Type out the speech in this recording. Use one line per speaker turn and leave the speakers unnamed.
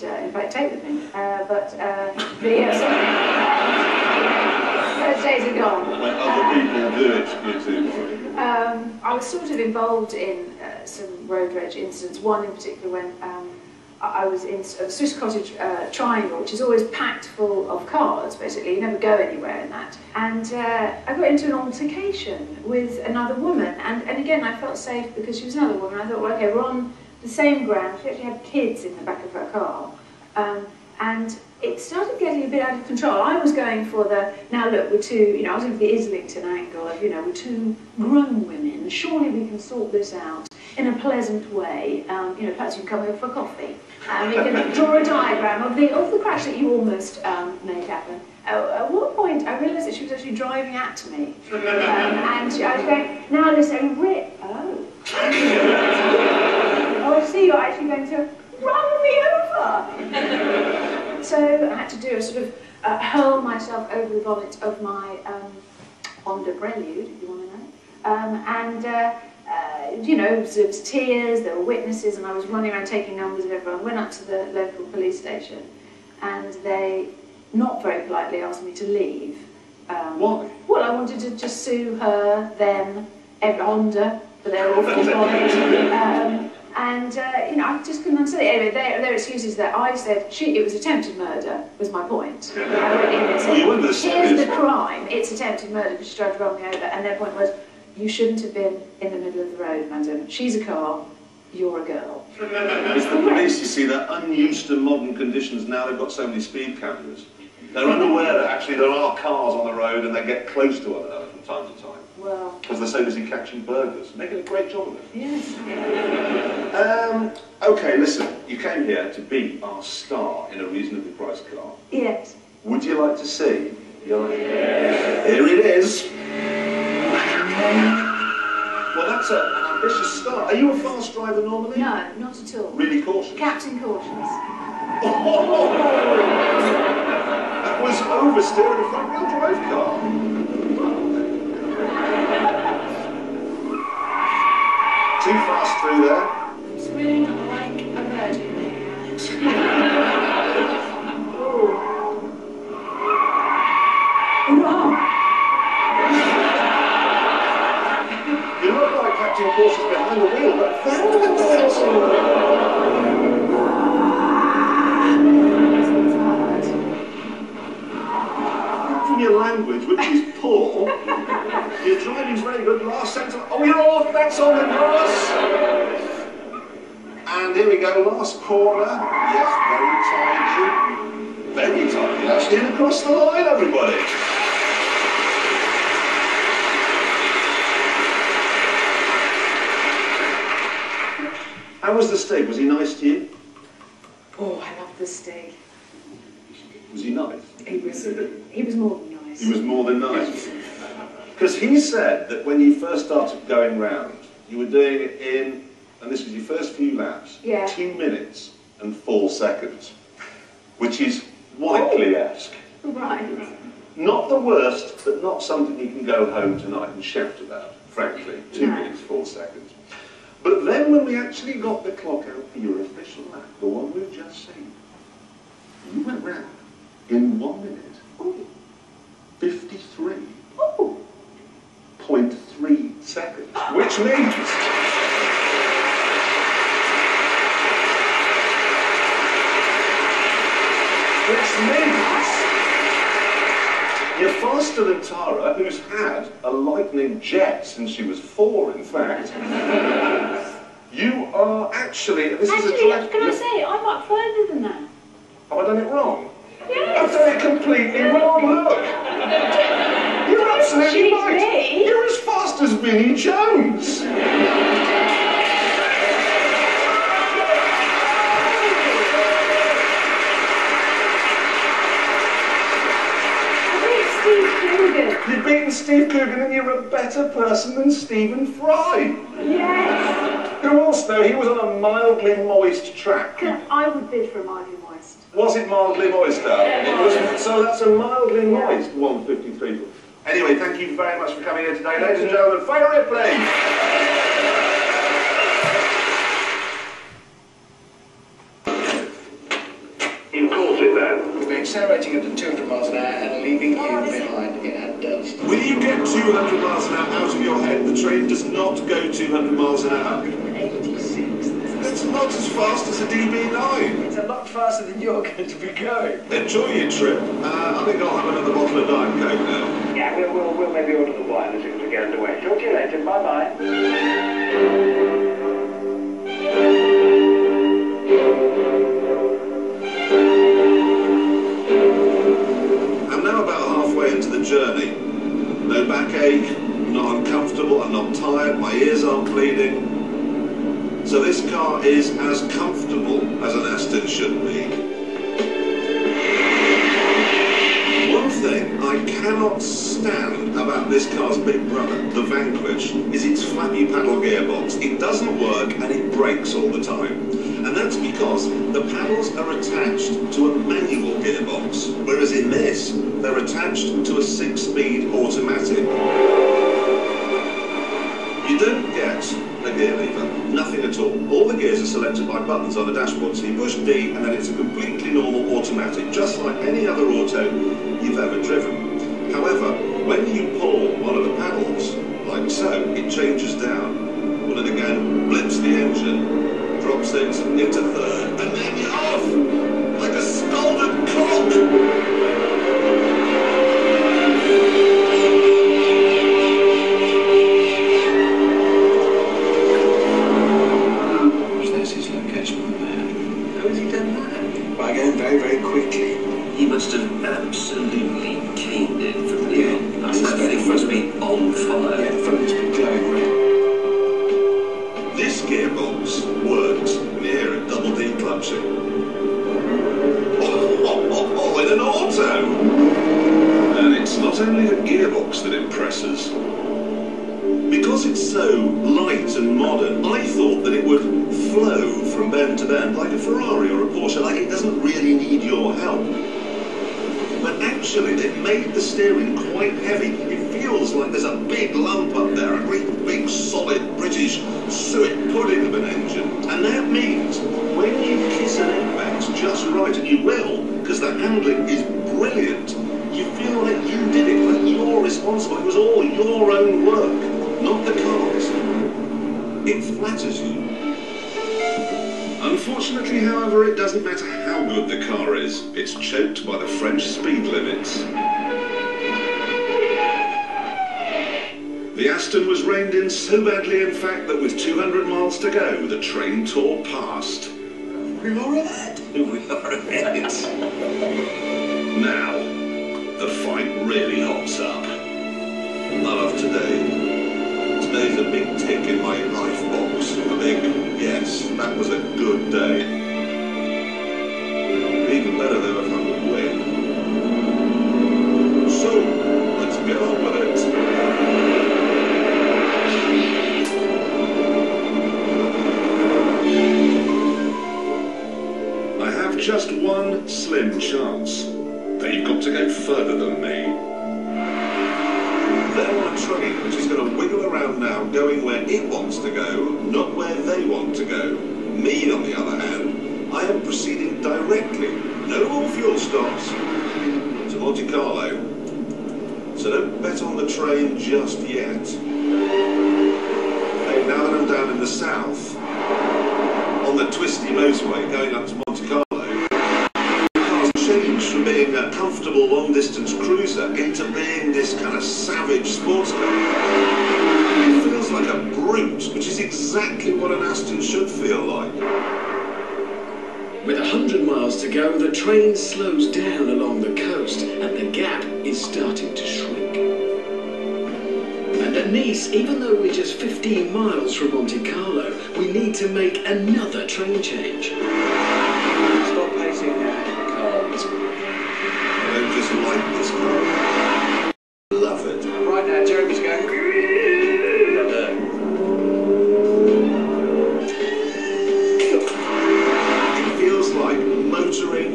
in fact, take with me. But those days are gone.
When other people do it, you too.
I was sort of involved in some road rage incidents. One in particular when I was in a Swiss Cottage triangle, which is always packed full of cars, basically. You never go anywhere in that. And I got into an altercation with another woman. And again, I felt safe because she was another woman. I thought, well, okay, we're on the same ground. She actually had kids in the back of her car. And it started getting a bit out of control. I was going for the, now look, we're two, I was in the Islington angle of, we're two grown women. Surely we can sort this out in a pleasant way. Perhaps you can come over for coffee. You can draw a diagram of the crash that you almost made happen. At one point, I realised that she was actually driving at me. And I was going, now listen, oh, I see you're actually going to run me over. So I had to do a sort of hurl myself over the bonnet of my Honda Prelude, if you want to know. There was tears, there were witnesses, and I was running around taking numbers of everyone. I went up to the local police station, and they, not very politely, asked me to leave.
Why?
Well, I wanted to just sue her, them, Honda, for their awful bonnet. I just couldn't understand it. Anyway, their excuse is that I said it was attempted murder, was my point. I went in and said, here's the crime, it's attempted murder because she tried to run me over, and their point was, you shouldn't have been in the middle of the road, madam. She's a car, you're a girl.
It's the police, you see, they're unused to modern conditions now. They've got so many speed cameras. They're unaware that actually there are cars on the road and they get close to one another from time to time.
Well,
because they're so busy catching burglars. Making a great job of it.
Yes.
Okay, listen, you came here to be our star in a reasonably priced car.
Yes.
Would you like to see? Yes. Here it is. Well, that's an ambitious start. Are you a fast driver normally?
No, not at all.
Really cautious?
Captain Cautious.
Oh, that was oversteering a front-wheel drive car. Too fast through there.
It's really not like a virgin.
You look like Captain Cautious behind the wheel, but fantastic. From your language, which is poor, your driving's very good. Last sentence. Oh, you're off. That's on the grass. And here we go. Last corner. Yes, very tidy. Very tidy. Actually, and across the line, everybody. How was the steak? Was he nice to you?
Oh, I love the steak.
Was he nice?
He was more than nice.
He was more than nice. Because he said that when you first started going round, you were doing it in, and this was your first few laps, 2 minutes and 4 seconds, which is Whiteley-esque.
Right.
Not the worst, but not something you can go home tonight and shout about, frankly. 2 minutes, 4 seconds. But then when we actually got the clock out for your official lap, the one we've just seen, you went round in 1 minute, 53.3 seconds, which means you're faster than Tara, who's had a lightning jet since she was 4, in fact. You are actually... This is a
can I say, I'm up further than that.
Have I done it wrong?
Yes.
I've done it completely wrong, look. You're absolutely right.
Me.
You're as fast as Vinnie Jones. You've beaten Steve Coogan and you're a better person than Stephen Fry.
Yes.
Who else though? He was on a mildly moist track.
I would bid for a mildly moist.
Was it mildly moist though?
Yeah,
so that's a mildly moist 153. Anyway, thank you very much for coming here today. Ladies and gentlemen, fire it please.
accelerating up to 200 miles an hour and leaving you behind in a dust.
Will you get 200 miles an hour out of your head? The train does not go 200 miles an hour.
186.
That's not as fast as a DB9.
It's a lot faster than you're going to be going.
Enjoy your trip. I think I'll have another bottle of Diet Coke now.
Yeah, we'll maybe order the wine as soon as we get underway. Talk to you later. Bye-bye.
I'm now about halfway into the journey. No backache, I'm not uncomfortable, I'm not tired, my ears aren't bleeding. So this car is as comfortable as an Aston should be. One thing I cannot stand about this car's big brother, the Vanquish, is its flappy paddle gearbox. It doesn't work and it breaks all the time. And that's because the paddles are attached to a manual gearbox, whereas in this, they're attached to a 6-speed automatic. You don't get a gear lever, nothing at all. All the gears are selected by buttons on the dashboard, so you push D and then it's a completely normal automatic, just like any other auto you've ever driven. However, when you pull one of the paddles, like so, it changes down. Pull it again, blips the engine, drops it into third, and then you're off! Like a scalded cock!
He must have absolutely caned it from the on. That thing must be on fire.
Yeah, the phone's been glowing red.
This gearbox works. Can you hear it? Double D clutching. Oh, in an auto! And it's not only the gearbox that impresses. Because it's so light and modern, I thought that it would flow from bend to bend like a Ferrari or a Porsche, like it doesn't really need your help. But actually, they've made the steering quite heavy. It feels like there's a big lump up there, a great big solid British suet pudding of an engine. And that means when you kiss an apex just right, and you will, because the handling is brilliant, you feel like you did it, like you're responsible. It was all your own work, not the car's. It flatters you. Unfortunately, however, it doesn't matter how good the car is. It's choked by the French speed limits. The Aston was reined in so badly, in fact, that with 200 miles to go, the train tore past.
We are ahead.
We are ahead.
Now, the fight really hots up. Not of today. Today's a big tick in my life box. A big, yes, that was a good day. Even better though if I would win. So, let's get on with it. I have just one slim chance. That you've got to go further than me. They're on a train which is going to wiggle around now, going where it wants to go, not where they want to go. Me, on the other hand, I am proceeding directly, no more fuel stops, to Monte Carlo. So don't bet on the train just yet. Hey, now that I'm down in the south, on the twisty motorway going up to Monte Carlo, from being a comfortable long-distance cruiser into being this kind of savage sports car. It feels like a brute, which is exactly what an Aston should feel like.
With 100 miles to go, the train slows down along the coast and the gap is starting to shrink. And at Nice, even though we're just 15 miles from Monte Carlo, we need to make another train change.
Stop pacing now in the car.
I don't just like this car. Love it.
Right now, Jeremy's going.
It feels like motoring